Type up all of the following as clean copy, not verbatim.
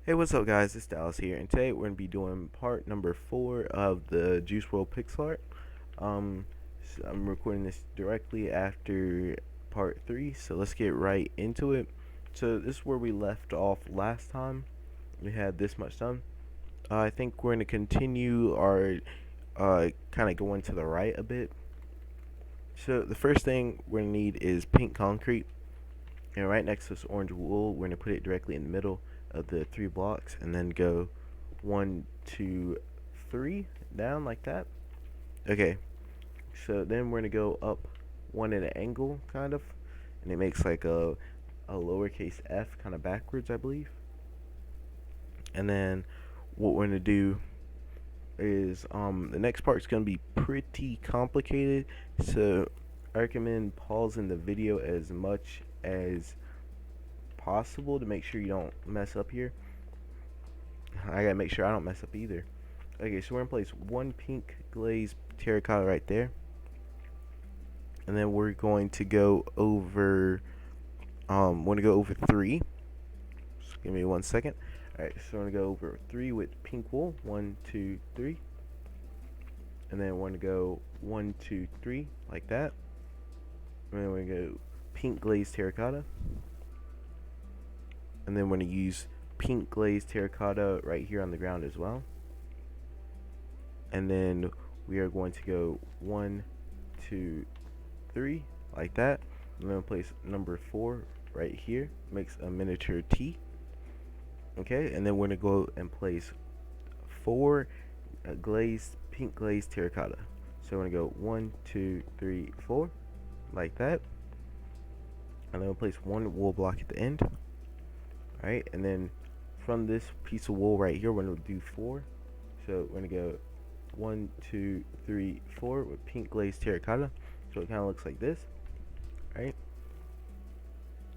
Hey, what's up, guys? It's Dallas here, and today we're going to be doing part number 4 of the Juice World pixel art. I'm recording this directly after part 3, so let's get right into it. So this is where we left off last time. We had this much done. I think we're going to continue our kind of going to the right a bit. So the first thing we're going to need is pink concrete, and right next to this orange wool, we're going to put it directly in the middle of the 3 blocks, and then go 1, 2, 3 down like that. Okay, so then we're gonna go up one at an angle, kind of, and it makes like a lowercase f kind of backwards, I believe. And then what we're gonna do is the next part is gonna be pretty complicated, so I recommend pausing the video as much as possible to make sure you don't mess up here. I gotta make sure I don't mess up either. Okay, so we're gonna place one pink glazed terracotta right there, and then we're going to go over. Want to go over 3. Just give me 1 second. All right, so we're gonna go over 3 with pink wool. 1, 2, 3, and then we're gonna go 1, 2, 3 like that. And then we're gonna go pink glazed terracotta, and then we're gonna use pink glazed terracotta right here on the ground as well. And then we are going to go 1, 2, 3 like that. I'm going to place number 4 right here, makes a miniature T. Okay, and then we're going to go and place 4 pink glazed terracotta. So we're going to go 1, 2, 3, 4 like that. And then we'll place 1 wool block at the end. Alright, and then from this piece of wool right here, we're going to do 4. So we're going to go 1, 2, 3, 4 with pink glazed terracotta. So it kind of looks like this, right?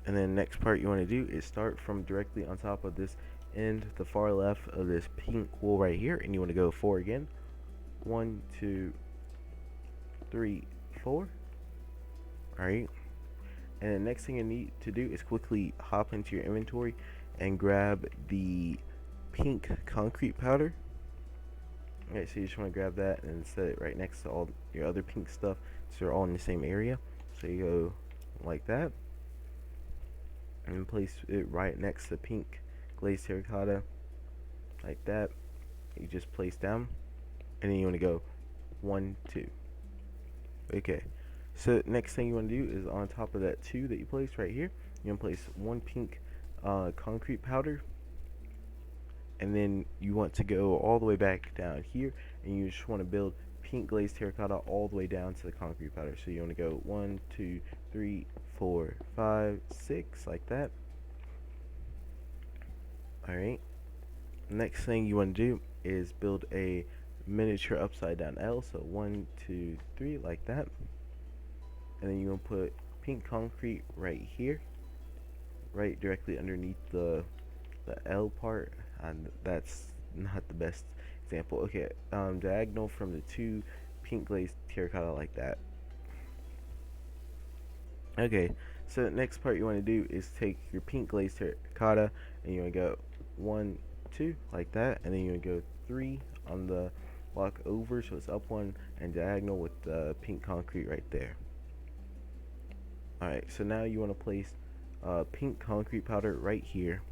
And then next part you want to do is start from directly on top of this end, the far left of this pink wool right here, and you want to go 4 again. 1, 2, 3, 4. Alright. And the next thing you need to do is quickly hop into your inventory and grab the pink concrete powder. Okay, so you just want to grab that and set it right next to all your other pink stuff, so they're all in the same area. So you go like that, and place it right next to the pink glazed terracotta, like that. You just place down, and then you want to go 1, 2. Okay, so next thing you want to do is on top of that 2 that you placed right here, you want to place 1 pink concrete powder. And then you want to go all the way back down here, and you just want to build pink glazed terracotta all the way down to the concrete powder. So you want to go 1, 2, 3, 4, 5, 6 like that. Alright, next thing you want to do is build a miniature upside down L. So 1, 2, 3 like that. And then you want to put pink concrete right here, right directly underneath the L part, and that's not the best example. Okay, diagonal from the 2 pink glazed terracotta like that. Okay, so the next part you want to do is take your pink glazed terracotta, and you want to go 1, 2 like that, and then you want to go 3 on the block over, so it's up 1 and diagonal with the pink concrete right there. Alright, so now you want to place pink concrete powder right here,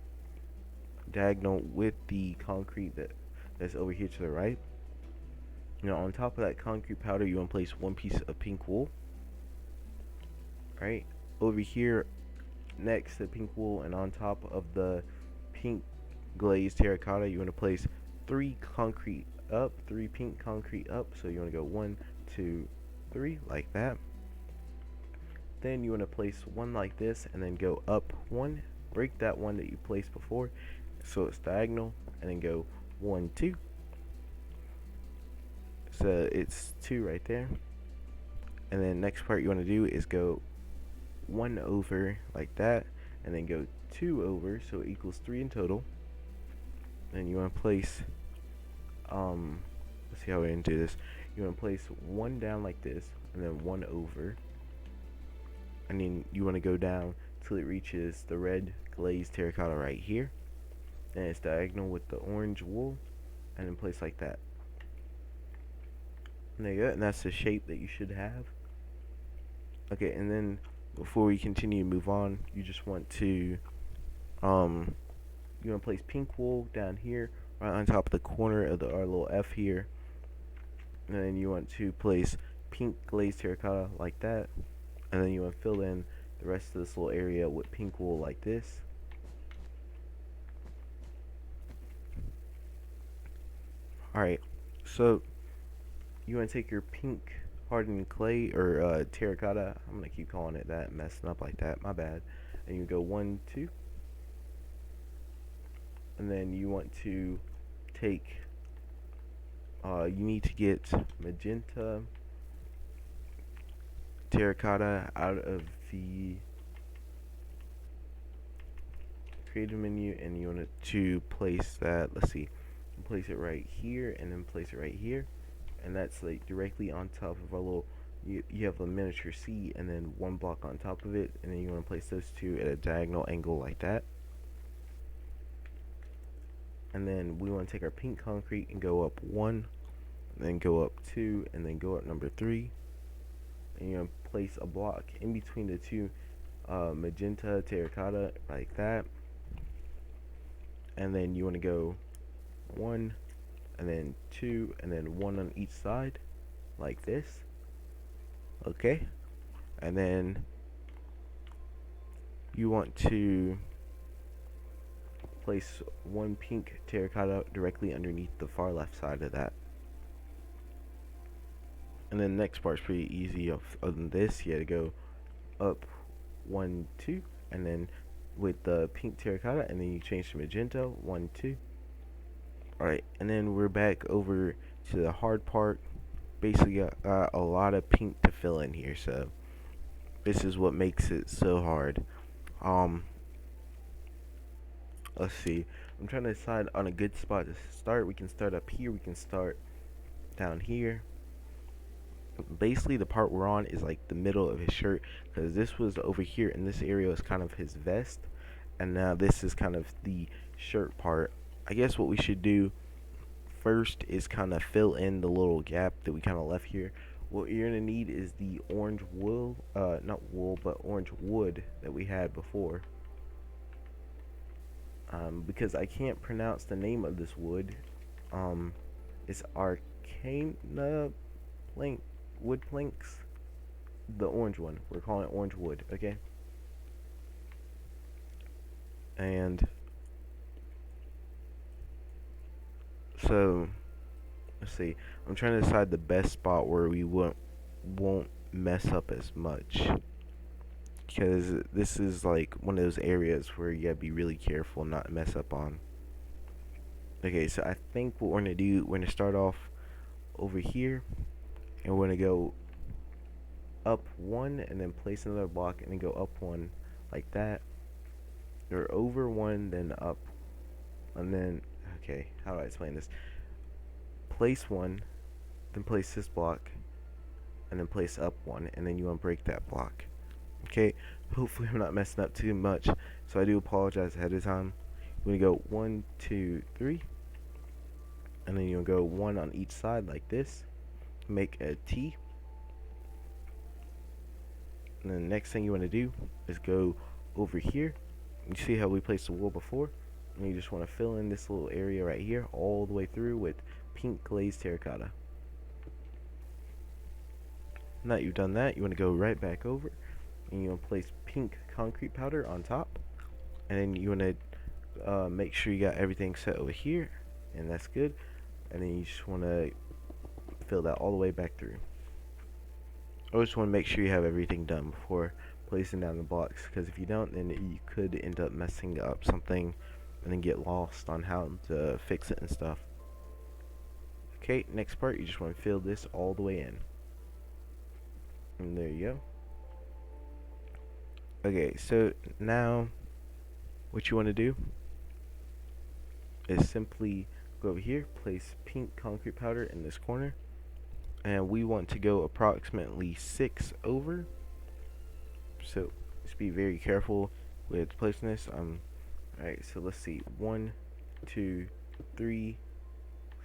diagonal with the concrete that's over here to the right. Now on top of that concrete powder, you want to place 1 piece of pink wool. Right over here next to pink wool, and on top of the pink glazed terracotta, you want to place 3 pink concrete up. So you want to go 1, 2, 3 like that. Then you want to place 1 like this, and then go up 1, break that 1 that you placed before, so it's diagonal, and then go 1, 2. So it's 2 right there. And then next part you want to do is go 1 over like that, and then go 2 over, so it equals 3 in total. And you want to place let's see how we're gonna do this. You want to place 1 down like this, and then 1 over, and then you want to go down till it reaches the red glazed terracotta right here. and it's diagonal with the orange wool, and then place like that. And there you go, and that's the shape that you should have. Okay, and then before we continue to move on, you just want to you want to place pink wool down here, right on top of the corner of our little F here, and then you want to place pink glazed terracotta like that, and then you want to fill in the rest of this little area with pink wool like this. Alright, so you want to take your pink hardened clay or terracotta. I'm gonna keep calling it that, messing up like that, my bad. And you go 1, 2, and then you want to take you need to get magenta terracotta out of the creative menu, and you want to place that, let's see, place it right here and then place it right here, and that's like directly on top of our little, you have a miniature C and then one block on top of it, and then you want to place those two at a diagonal angle like that. And then we want to take our pink concrete and go up 1, and then go up 2, and then go up number 3, and you're going to place a block in between the two magenta terracotta like that, and then you want to go 1, and then 2, and then 1 on each side like this. Okay, and then you want to place 1 pink terracotta directly underneath the far left side of that. And then the next part's pretty easy. Other than this, you had to go up 1, 2, and then with the pink terracotta, and then you change to magenta 1, 2. Alright, and then we're back over to the hard part. Basically got a lot of pink to fill in here, so this is what makes it so hard. Let's see, I'm trying to decide on a good spot to start. We can start up here, we can start down here. Basically the part we're on is like the middle of his shirt, because this was over here, and this area was kind of his vest, and now this is kind of the shirt part. I guess what we should do first is kind of fill in the little gap that we kind of left here. What you're gonna need is the orange wool, not wool, but orange wood that we had before. Because I can't pronounce the name of this wood. It's arcana plank, wood planks. The orange one. We're calling it orange wood, okay? And so let's see. I'm trying to decide the best spot where we won't mess up as much, because this is like one of those areas where you gotta be really careful not to mess up on. Okay, so I think what we're gonna do, we're gonna start off over here, and we're gonna go up 1 and then place another block, and then go up 1 like that, or over 1 then up, and then, okay, how do I explain this? Place 1, then place this block, and then place up 1, and then you want to break that block. Okay, hopefully I'm not messing up too much, so I do apologize ahead of time. We're gonna go 1, 2, 3, and then you'll go 1 on each side like this, make a T, and then the next thing you want to do is go over here. You see how we placed the wool before, and you just want to fill in this little area right here all the way through with pink glazed terracotta. Now that you've done that, you want to go right back over, and you want to place pink concrete powder on top, and then you want to make sure you got everything set over here, and that's good. And then you just want to fill that all the way back through. I just want to make sure you have everything done before placing down the blocks, because if you don't, then you could end up messing up something and then get lost on how to fix it and stuff. Okay, next part, you just want to fill this all the way in, and there you go. Okay, so now what you want to do is simply go over here, place pink concrete powder in this corner, and we want to go approximately 6 over. So just be very careful with placing this. Alright, so let's see, 1, 2, 3,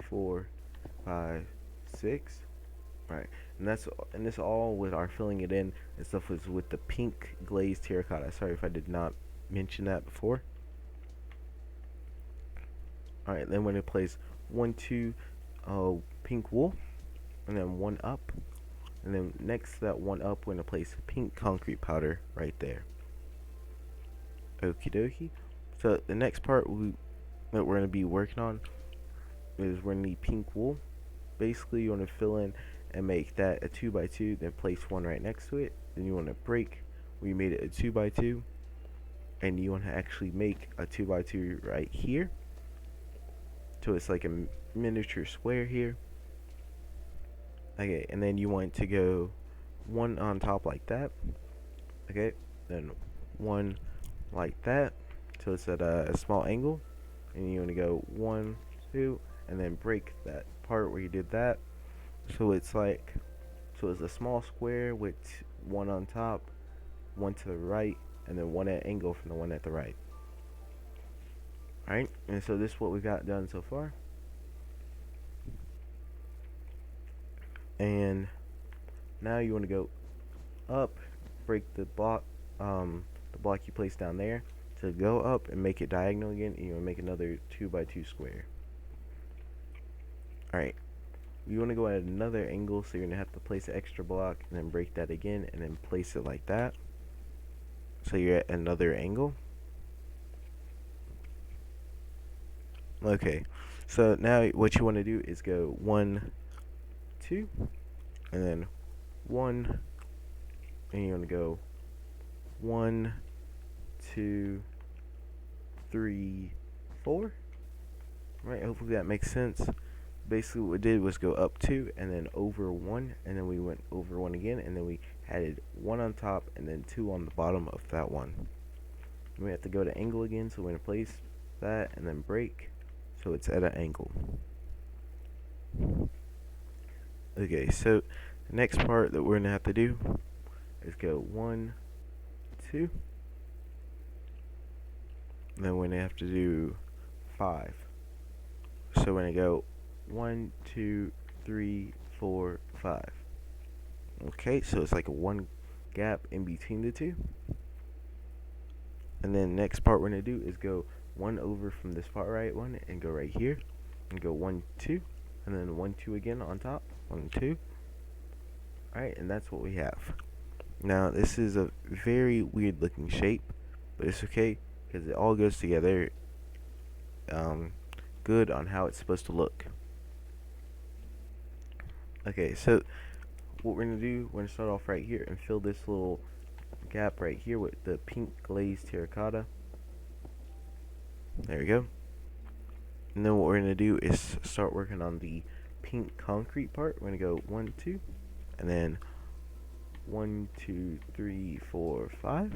4, 5, 6. Right, and this all with our filling it in and stuff was with the pink glazed terracotta. Sorry if I did not mention that before. All right, then we're gonna place 1, 2, pink wool, and then 1 up, and then next to that 1 up, we're gonna place pink concrete powder right there. Okie dokie. So the next part that we're gonna be working on is we're gonna need pink wool. Basically, you want to fill in and make that a 2x2, then place 1 right next to it. Then you want to break where you made it a 2x2, and you want to actually make a 2x2 right here, so it's like a miniature square here. Okay, and then you want to go 1 on top like that. Okay, then 1 like that, so it's at a small angle, and you want to go 1, 2, and then break that part where you did that, so it's a small square with 1 on top, 1 to the right, and then 1 at angle from the one at the right. Alright, and so this is what we got done so far. And now you want to go up, break the block you placed down there, to go up and make it diagonal again, and you want to make another 2x2 square. Alright, you want to go at another angle, so you're going to have to place an extra block and then break that again and then place it like that, so you're at another angle. Okay, so now what you want to do is go 1, 2, and then 1, and you want to go 1, 2, 3, 4. Right, hopefully that makes sense. Basically what we did was go up 2 and then over 1, and then we went over 1 again, and then we added 1 on top and then 2 on the bottom of that one. We have to go to angle again, so we're going to place that and then break, so it's at an angle. Okay, so the next part that we're going to have to do is go 1, 2, and then we're going to have to do 5. So we're going to go 1, 2, 3, 4, 5. Okay, so it's like a 1 gap in between the 2. And then next part we're going to do is go 1 over from this far right one and go right here. And go 1, 2, and then 1, 2 again on top. 1, 2. Alright, and that's what we have. Now, this is a very weird looking shape, but it's okay, because it all goes together good on how it's supposed to look. Okay, so what we're going to do, we're going to start off right here and fill this little gap right here with the pink glazed terracotta. There we go. And then what we're going to do is start working on the pink concrete part. We're going to go 1, 2, and then 1, 2, 3, 4, 5.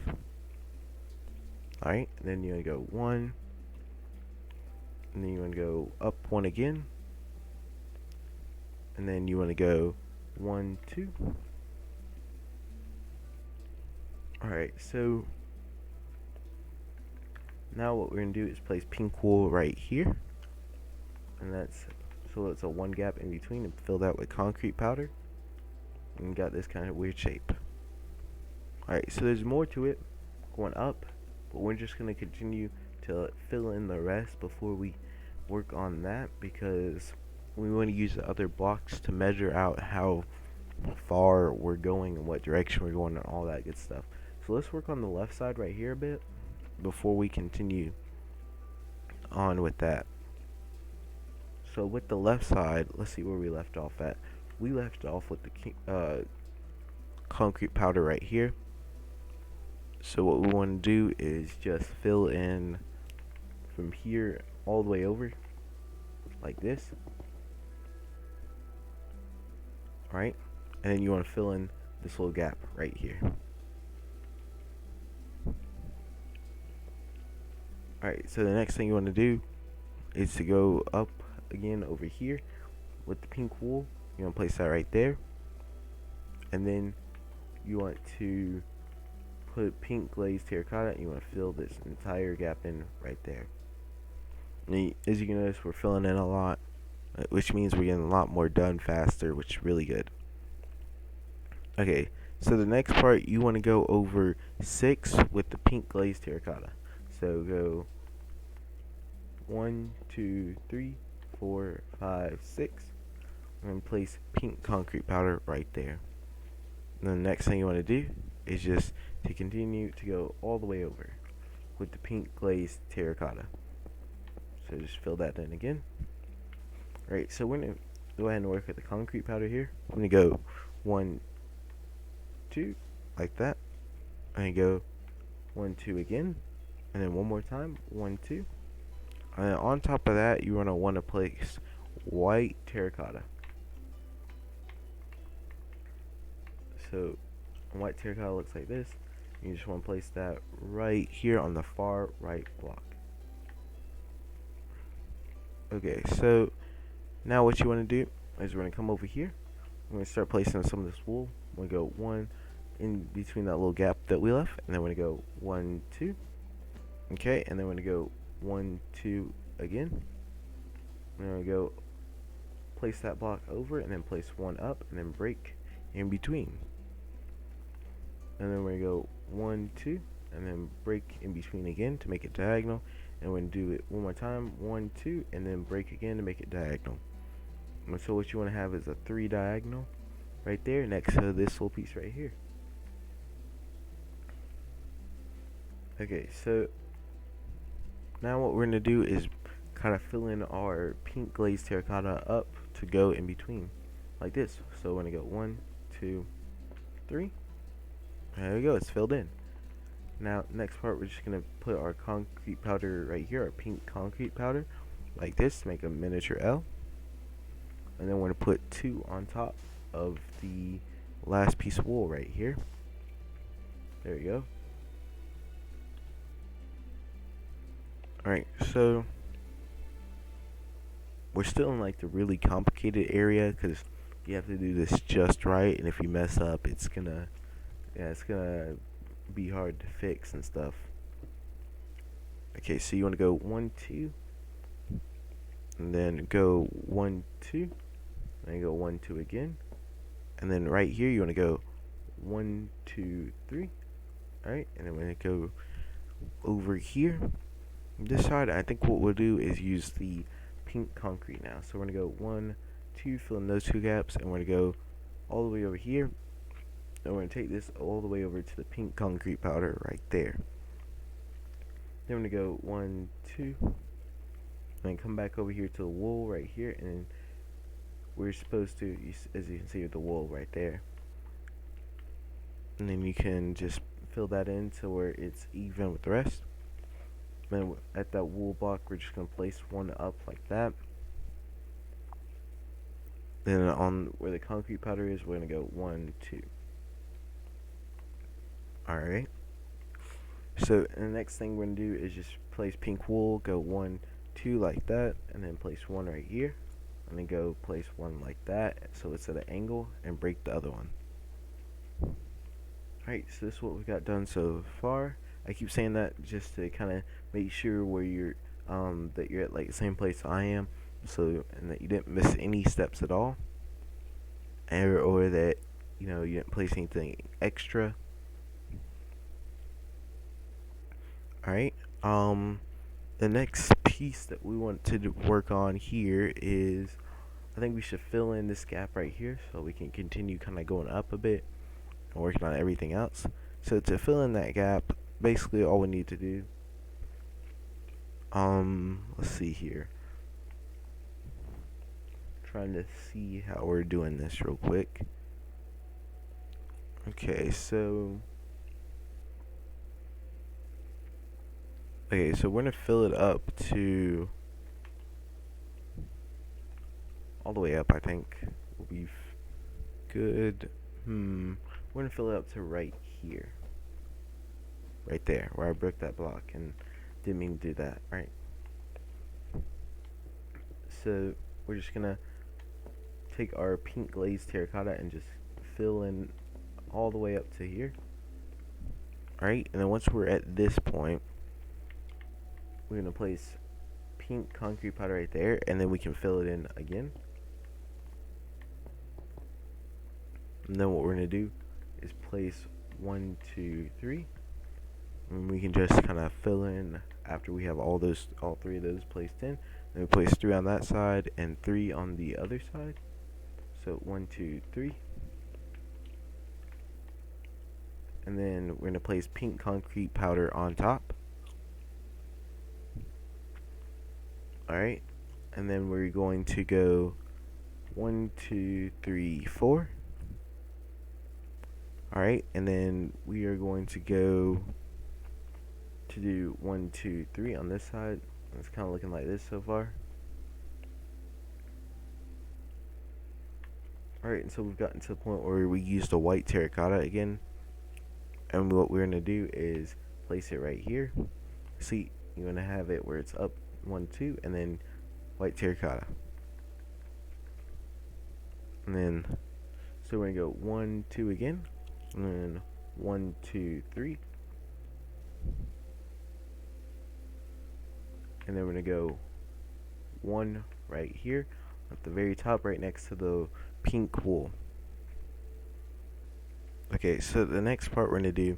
Alright, then you're going to go 1, and then you want to go up 1 again, and then you want to go 1, 2. Alright, so now what we're going to do is place pink wool right here, and that's so it's a 1 gap in between, and fill that with concrete powder, and got this kind of weird shape. Alright, so there's more to it going up, but we're just going to continue to fill in the rest before we work on that, because we want to use the other blocks to measure out how far we're going and what direction we're going and all that good stuff. So let's work on the left side right here a bit before we continue on with that. So with the left side, let's see where we left off at. We left off with the concrete powder right here. So what we want to do is just fill in from here all the way over like this. Alright, and then you want to fill in this little gap right here. Alright, so the next thing you want to do is to go up again over here with the pink wool. You want to place that right there, and then you want to put pink glazed terracotta, and you want to fill this entire gap in right there. As you can notice, we're filling in a lot, which means we're getting a lot more done faster, which is really good. Okay, so the next part, you want to go over 6 with the pink glazed terracotta. So go 1, 2, 3, 4, 5, 6, and then place pink concrete powder right there. And the next thing you want to do is just to continue to go all the way over with the pink glazed terracotta. So just fill that in again. Alright, so we're going to go ahead and work with the concrete powder here. I'm going to go 1, 2, like that. And go 1, 2 again. And then one more time, 1, 2. And then on top of that, you're going to want to place white terracotta. So white terracotta looks like this. You just want to place that right here on the far right block. Okay, so now what you want to do is we're going to come over here. We're going to start placing some of this wool. We're going to go 1 in between that little gap that we left, and then we're going to go 1, 2. Okay, and then we're going to go 1, 2 again. And then we're going to go place that block over, and then place 1 up, and then break in between. And then we're going to go 1, 2, and then break in between again to make it diagonal. And we're going to do it one more time, 1, 2, and then break again to make it diagonal. And so what you want to have is a 3 diagonal right there next to this little piece right here. Okay, so now what we're going to do is kind of fill in our pink glazed terracotta up to go in between like this. So we're going to go 1, 2, 3. There we go, it's filled in. Now next part, we're just going to put our concrete powder right here, our pink concrete powder, like this to make a miniature L. And then we're going to put 2 on top of the last piece of wool right here. There we go. Alright, so we're still in like the really complicated area because you have to do this just right, and if you mess up, it's gonna be hard to fix and stuff. Okay, so you want to go 1, 2, and then go 1, 2, and then go 1, 2 again, and then right here you want to go 1, 2, 3. Alright, and then we're gonna go over here. This side, I think what we'll do is use the pink concrete now. So we're gonna go 1, 2, fill in those 2 gaps, and we're gonna go all the way over here. And we're gonna take this all the way over to the pink concrete powder right there. Then we're gonna go 1, 2, and then come back over here to the wool right here, and then we're supposed to, as you can see with the wool right there, and then you can just fill that in to where it's even with the rest. Then at that wool block, we're just going to place 1 up like that. Then on where the concrete powder is, we're going to go 1, 2. Alright. So the next thing we're going to do is just place pink wool, go 1, 2 like that, and then place 1 right here. And then go place 1 like that, so it's at an angle, and break the other one. Alright, so this is what we got done so far. I keep saying that just to kind of make sure where you're that you're at like the same place I am, so and that you didn't miss any steps at all, or that you didn't place anything extra. Alright, the next piece that we want to work on here is, I think we should fill in this gap right here so we can continue kind of going up a bit and working on everything else. So to fill in that gap, basically all we need to do, let's see here, trying to see how we're doing this real quick. Okay, so we're gonna fill it up to all the way up. I think will be good. We're gonna fill it up to right here, right there where I broke that block and didn't mean to do that. Right, so we're just gonna take our pink glazed terracotta and just fill in all the way up to here. Alright, and then once we're at this point, we're gonna place pink concrete powder right there, and then we can fill it in again. And then what we're gonna do is place 1, 2, 3, and we can just kind of fill in after we have all 3 of those placed in. Then we place 3 on that side and 3 on the other side. So 1, 2, 3. And then we're gonna place pink concrete powder on top. Alright, and then we're going to go 1, 2, 3, 4. Alright, and then we are going to go to do 1, 2, 3 on this side. It's kind of looking like this so far. Alright, and so we've gotten to the point where we used the white terracotta again. And what we're going to do is place it right here. See, you're going to have it where it's up 1, 2, and then white terracotta. And then, so we're going to go 1, 2 again. And then 1, 2, 3. And then we're going to go 1 right here at the very top, right next to the pink wool. Okay, so the next part we're going to do,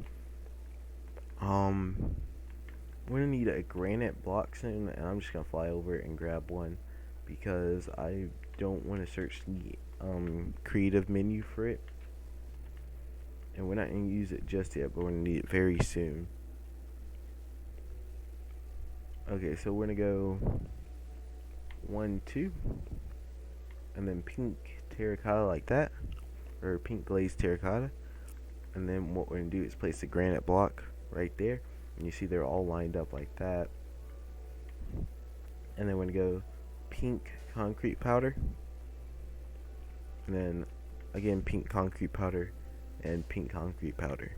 we're going to need a granite block soon, and I'm just going to fly over it and grab one because I don't want to search the creative menu for it. And we're not going to use it just yet, but we're going to need it very soon. Okay, so we're going to go 1, 2, and then pink terracotta like that, or pink glazed terracotta. And then what we're going to do is place the granite block right there. And you see they're all lined up like that. And then we're going to go pink concrete powder. And then again pink concrete powder and pink concrete powder.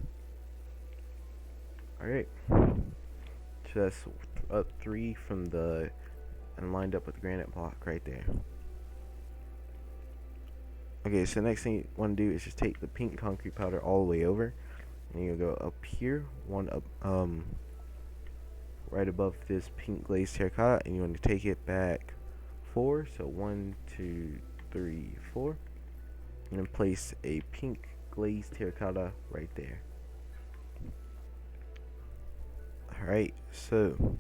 Alright. So that's up 3 from the, and lined up with the granite block right there. Okay, so the next thing you want to do is just take the pink concrete powder all the way over, and you go up here, one up, right above this pink glazed terracotta, and you want to take it back 4. So 1, 2, 3, 4, and then place a pink glazed terracotta right there. Alright, so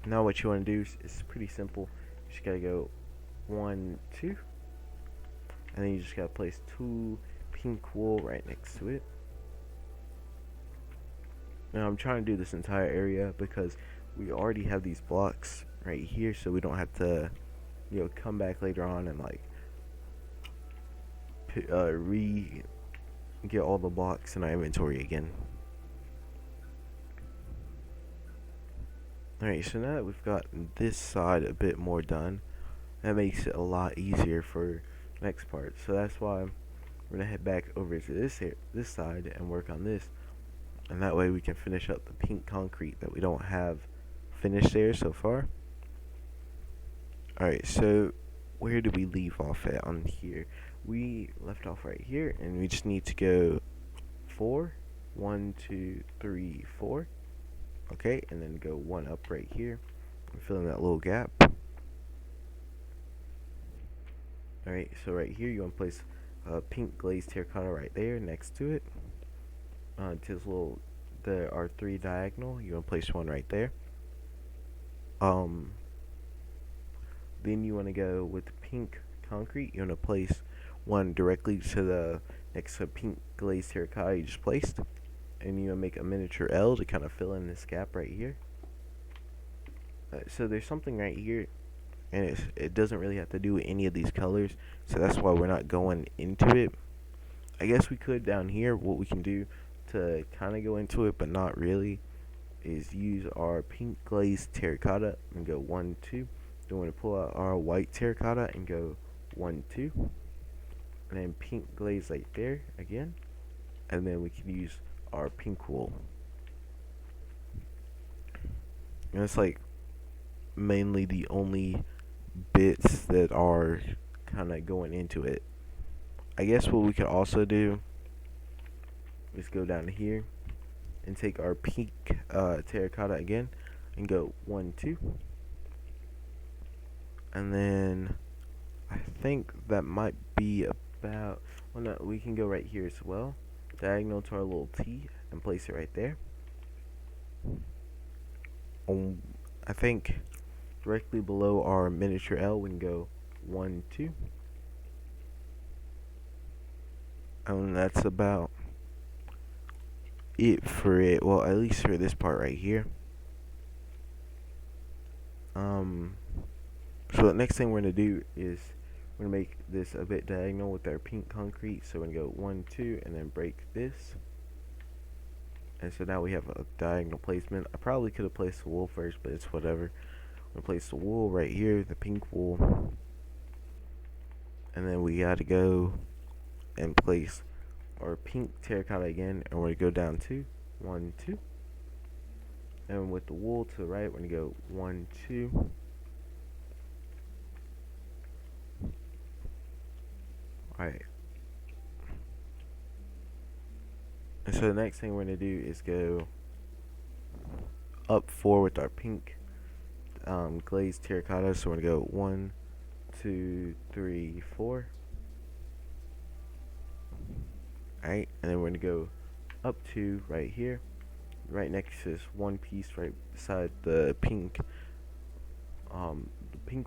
now what you want to do is pretty simple. You just gotta go 1, 2, and then you just gotta place 2 pink wool right next to it. Now I'm trying to do this entire area because we already have these blocks right here, so we don't have to, you know, come back later on and like get all the blocks in our inventory again. Alright, so now that we've got this side a bit more done, that makes it a lot easier for next part. So that's why we're gonna head back over to this side and work on this, and that way we can finish up the pink concrete that we don't have finished there so far. Alright, so where did we leave off at on here? We left off right here, and we just need to go 4, 1, 2, 3, 4. Okay, and then go 1 up right here and fill in that little gap. Alright, so right here you want to place pink glazed terracotta right there next to it. To this little, there are 3 diagonal. You want to place 1 right there. Then you want to go with the pink concrete. You want to place 1 directly to the next to pink glazed terracotta you just placed. And you want to make a miniature L to kind of fill in this gap right here. So there's something right here, and it doesn't really have to do with any of these colors, so that's why we're not going into it. I guess we could down here. What we can do to kind of go into it but not really is use our pink glazed terracotta and go 1, 2. Then we're going to pull out our white terracotta and go 1, 2, and then pink glaze right there again, and then we can use our pink wool. And it's like mainly the only bits that are kind of going into it. I guess what we could also do is go down here and take our pink terracotta again and go 1, 2. And then I think that might be about, well, no, we can go right here as well, diagonal to our little T and place it right there. I think directly below our miniature L we can go 1, 2. And that's about it for it, well, at least for this part right here. So the next thing we're going to do is we're going to make this a bit diagonal with our pink concrete. So we're going to go 1, 2 and then break this. And so now we have a diagonal placement. I probably could have placed the wool first, but it's whatever. I'm going to place the wool right here, the pink wool. And then we got to go and place our pink terracotta again. And we're going to go down 2, 1, 2. And with the wool to the right, we're going to go 1, 2. Alright. And so the next thing we're going to do is go up 4 with our pink glazed terracotta. So we're going to go 1, 2, 3, 4. Alright, and then we're going to go up 2 right here, right next to this one piece right beside the pink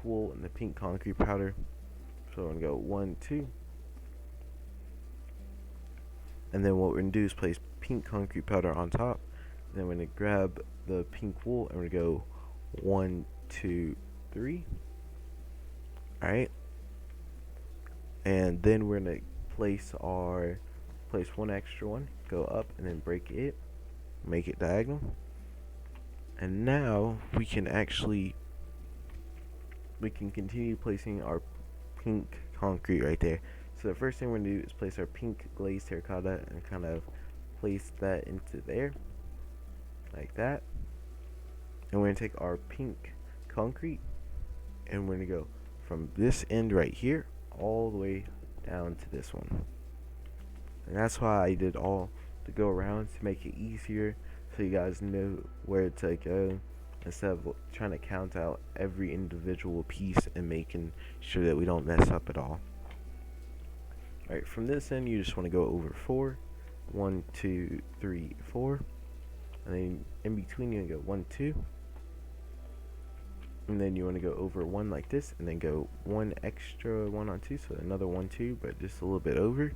wool and the pink concrete powder. So we're going to go 1, 2. And then what we're going to do is place pink concrete powder on top. Then we're going to grab the pink wool and we're going to go 1, 2, 3. Alright. And then we're going to place one extra one, go up and then break it, make it diagonal. And now we can continue placing our pink concrete right there. So the first thing we're going to do is place our pink glazed terracotta and kind of place that into there, like that. And we're going to take our pink concrete and we're going to go from this end right here all the way down to this one. And that's why I did all the go around, to make it easier so you guys know where to go instead of trying to count out every individual piece and making sure that we don't mess up at all. Alright, from this end you just want to go over 4. 1, 2, 3, 4. And then in between you want to go 1, 2. And then you want to go over 1 like this, and then go 1 extra 1 on 2, so another 1, 2, but just a little bit over.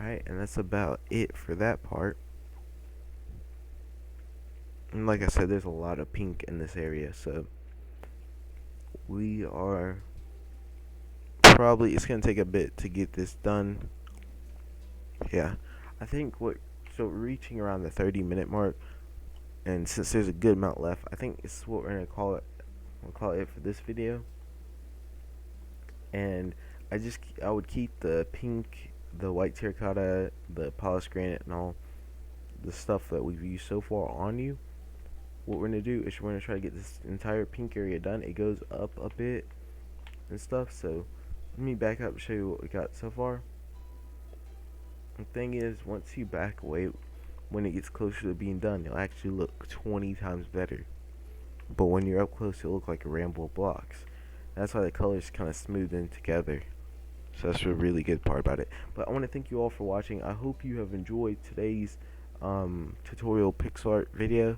Alright, and that's about it for that part. And like I said, there's a lot of pink in this area, so we are it's gonna take a bit to get this done. Yeah, I think so reaching around the 30-minute mark, and since there's a good amount left, I think it's what we're gonna call it. We'll call it for this video. And I would keep the pink, the white terracotta, the polished granite, and all the stuff that we've used so far on you. What we're gonna do is we're gonna try to get this entire pink area done. It goes up a bit and stuff, so let me back up and show you what we got so far. The thing is, once you back away, when it gets closer to being done, it'll actually look 20 times better. But when you're up close, it'll look like a rainbow of blocks. That's why the colors kind of smooth in together. So that's a really good part about it. But I want to thank you all for watching. I hope you have enjoyed today's tutorial pixel art video.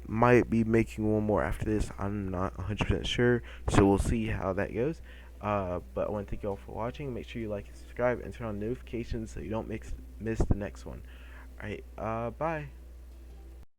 Might be making one more after this. I'm not 100% sure, so we'll see how that goes. But I want to thank you all for watching. Make sure you like and subscribe and turn on notifications so you don't miss the next one. Alright, bye.